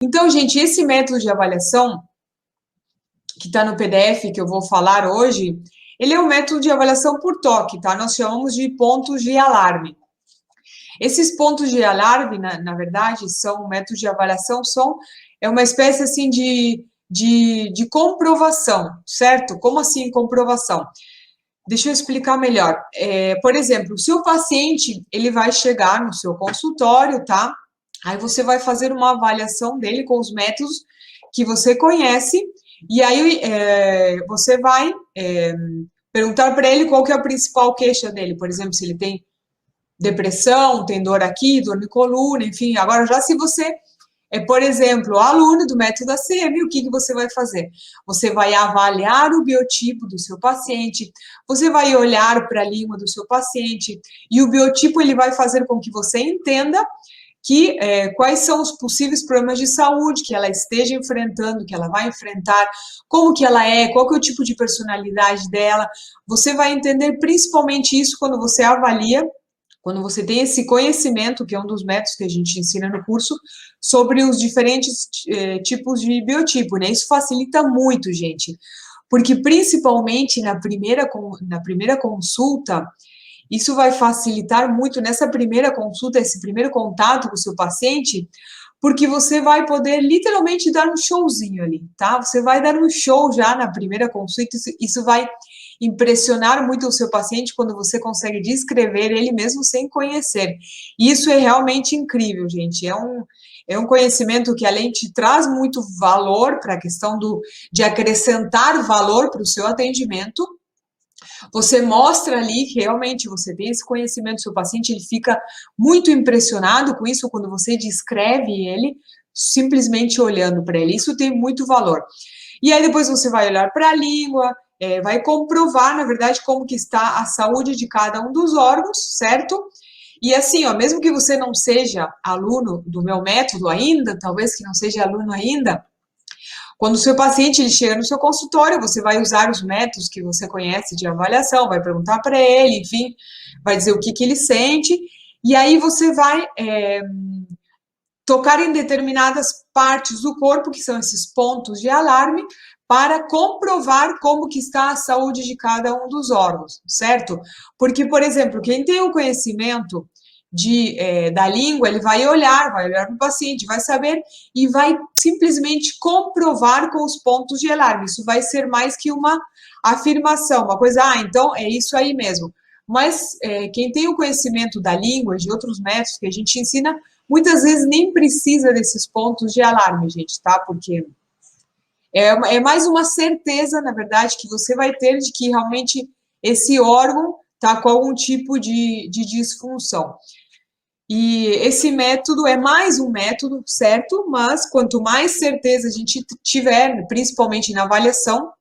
Então, gente, esse método de avaliação, que está no PDF que eu vou falar hoje, ele é um método de avaliação por toque, tá? Nós chamamos de pontos de alarme. Esses pontos de alarme, na verdade, são métodos de avaliação, é uma espécie, assim, de comprovação, certo? Como assim comprovação? Deixa eu explicar melhor. Por exemplo, o seu paciente, ele vai chegar no seu consultório, tá? Aí você vai fazer uma avaliação dele com os métodos que você conhece, e aí você vai perguntar para ele qual que é a principal queixa dele. Por exemplo, se ele tem depressão, tem dor aqui, dor na coluna, enfim. Agora, já se você por exemplo, aluno do método ACM, o que você vai fazer? Você vai avaliar o biotipo do seu paciente, você vai olhar para a língua do seu paciente, e o biotipo ele vai fazer com que você entenda que quais são os possíveis problemas de saúde que ela esteja enfrentando, que ela vai enfrentar, como que ela é, qual que é o tipo de personalidade dela. Você vai entender principalmente isso quando você avalia, quando você tem esse conhecimento, que é um dos métodos que a gente ensina no curso, sobre os diferentes tipos de biotipo, né? Isso facilita muito, gente, porque principalmente na primeira consulta, isso vai facilitar muito nessa primeira consulta, esse primeiro contato com o seu paciente, porque você vai poder literalmente dar um showzinho ali, tá? Você vai dar um show já na primeira consulta, isso vai impressionar muito o seu paciente quando você consegue descrever ele mesmo sem conhecer. Isso é realmente incrível, gente. É um conhecimento que, além de traz muito valor para a questão de acrescentar valor para o seu atendimento, você mostra ali que realmente você tem esse conhecimento do seu paciente, ele fica muito impressionado com isso quando você descreve ele, simplesmente olhando para ele. Isso tem muito valor. E aí depois você vai olhar para a língua, vai comprovar, na verdade, como que está a saúde de cada um dos órgãos, certo? E assim, ó, mesmo que você não seja aluno do meu método ainda, talvez que não seja aluno ainda, quando o seu paciente ele chega no seu consultório, você vai usar os métodos que você conhece de avaliação, vai perguntar para ele, enfim, vai dizer o que ele sente, e aí você vai tocar em determinadas partes do corpo, que são esses pontos de alarme, para comprovar como que está a saúde de cada um dos órgãos, certo? Porque, por exemplo, quem tem o conhecimento da língua, ele vai olhar para o paciente, vai saber e vai simplesmente comprovar com os pontos de alarme. Isso vai ser mais que uma afirmação, uma coisa, então é isso aí mesmo. Mas quem tem o conhecimento da língua, de outros métodos que a gente ensina, muitas vezes nem precisa desses pontos de alarme, gente, tá? Porque é mais uma certeza, na verdade, que você vai ter de que realmente esse órgão está com algum tipo de disfunção. E esse método é mais um método, certo? Mas quanto mais certeza a gente tiver, principalmente na avaliação,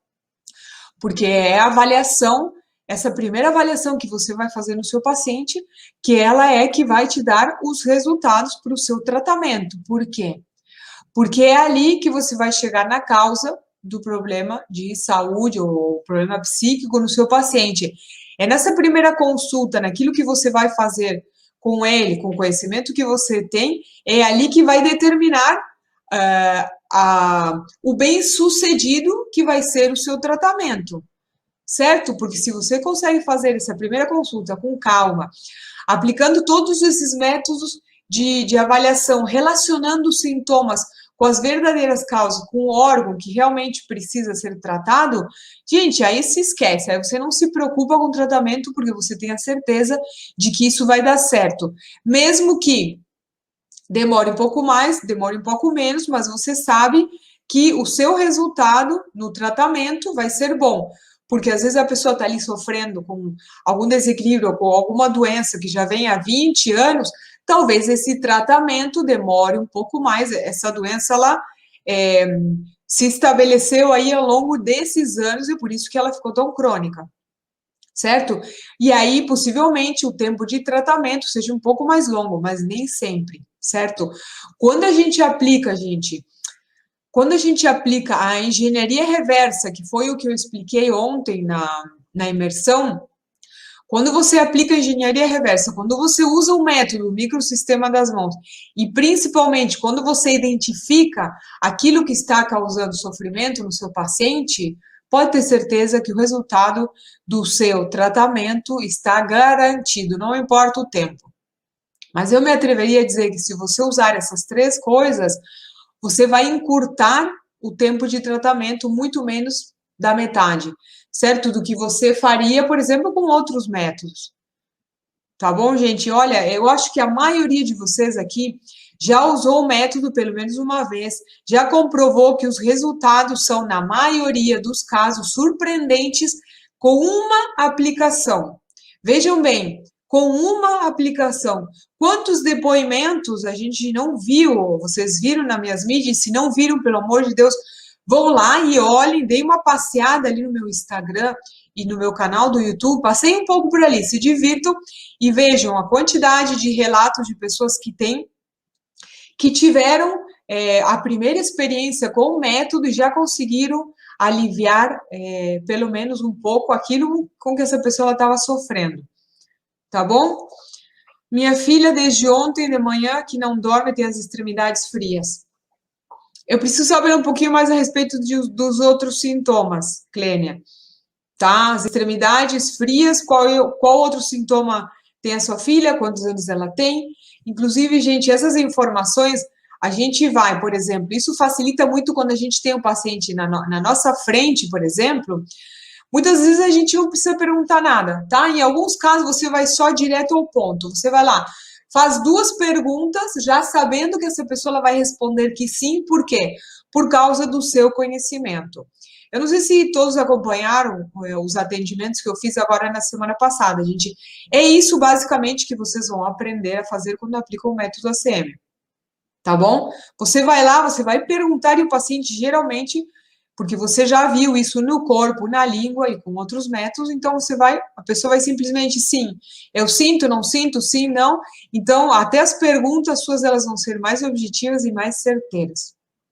porque é a avaliação, essa primeira avaliação que você vai fazer no seu paciente, que ela é que vai te dar os resultados para o seu tratamento. Por quê? Porque é ali que você vai chegar na causa do problema de saúde ou problema psíquico no seu paciente. É nessa primeira consulta, naquilo que você vai fazer com ele, com o conhecimento que você tem, é ali que vai determinar o bem-sucedido que vai ser o seu tratamento, certo? Porque se você consegue fazer essa primeira consulta com calma, aplicando todos esses métodos de avaliação, relacionando os sintomas com as verdadeiras causas, com o órgão que realmente precisa ser tratado, gente, aí se esquece, aí você não se preocupa com o tratamento, porque você tem a certeza de que isso vai dar certo. Mesmo que demore um pouco mais, demore um pouco menos, mas você sabe que o seu resultado no tratamento vai ser bom. Porque às vezes a pessoa está ali sofrendo com algum desequilíbrio, com alguma doença que já vem há 20 anos, talvez esse tratamento demore um pouco mais. Essa doença, ela se estabeleceu aí ao longo desses anos e por isso que ela ficou tão crônica, certo? E aí, possivelmente, o tempo de tratamento seja um pouco mais longo, mas nem sempre, certo? Quando a gente aplica, a engenharia reversa, que foi o que eu expliquei ontem na imersão, Quando você aplica a engenharia reversa, quando você usa o método, o microsistema das mãos, e principalmente quando você identifica aquilo que está causando sofrimento no seu paciente, pode ter certeza que o resultado do seu tratamento está garantido, não importa o tempo. Mas eu me atreveria a dizer que se você usar essas 3 coisas, você vai encurtar o tempo de tratamento muito menos da metade, certo? Do que você faria, por exemplo, com outros métodos. Tá bom, gente? Olha, eu acho que a maioria de vocês aqui já usou o método pelo menos uma vez, já comprovou que os resultados são, na maioria dos casos, surpreendentes com uma aplicação. Vejam bem, com uma aplicação. Quantos depoimentos a gente não viu? Vocês viram nas minhas mídias? Se não viram, pelo amor de Deus, vão lá e olhem, deem uma passeada ali no meu Instagram e no meu canal do YouTube, passei um pouco por ali, se divirtam e vejam a quantidade de relatos de pessoas que tiveram a primeira experiência com o método e já conseguiram aliviar pelo menos um pouco aquilo com que essa pessoa estava sofrendo. Tá bom? Minha filha, desde ontem de manhã, que não dorme, tem as extremidades frias. Eu preciso saber um pouquinho mais a respeito dos outros sintomas, Clênia. Tá? As extremidades frias, qual outro sintoma tem a sua filha, quantos anos ela tem? Inclusive, gente, essas informações, a gente vai, por exemplo, isso facilita muito quando a gente tem um paciente na nossa frente, por exemplo, muitas vezes a gente não precisa perguntar nada, tá? Em alguns casos, você vai só direto ao ponto, você vai lá, faz 2 perguntas, já sabendo que essa pessoa vai responder que sim, por quê? Por causa do seu conhecimento. Eu não sei se todos acompanharam os atendimentos que eu fiz agora na semana passada, gente. É isso, basicamente, que vocês vão aprender a fazer quando aplicam o método ACM. Tá bom? Você vai lá, você vai perguntar e o paciente, geralmente, porque você já viu isso no corpo, na língua e com outros métodos, então a pessoa vai simplesmente sim. Eu sinto, não sinto, sim, não. Então, até as perguntas suas, elas vão ser mais objetivas e mais certeiras.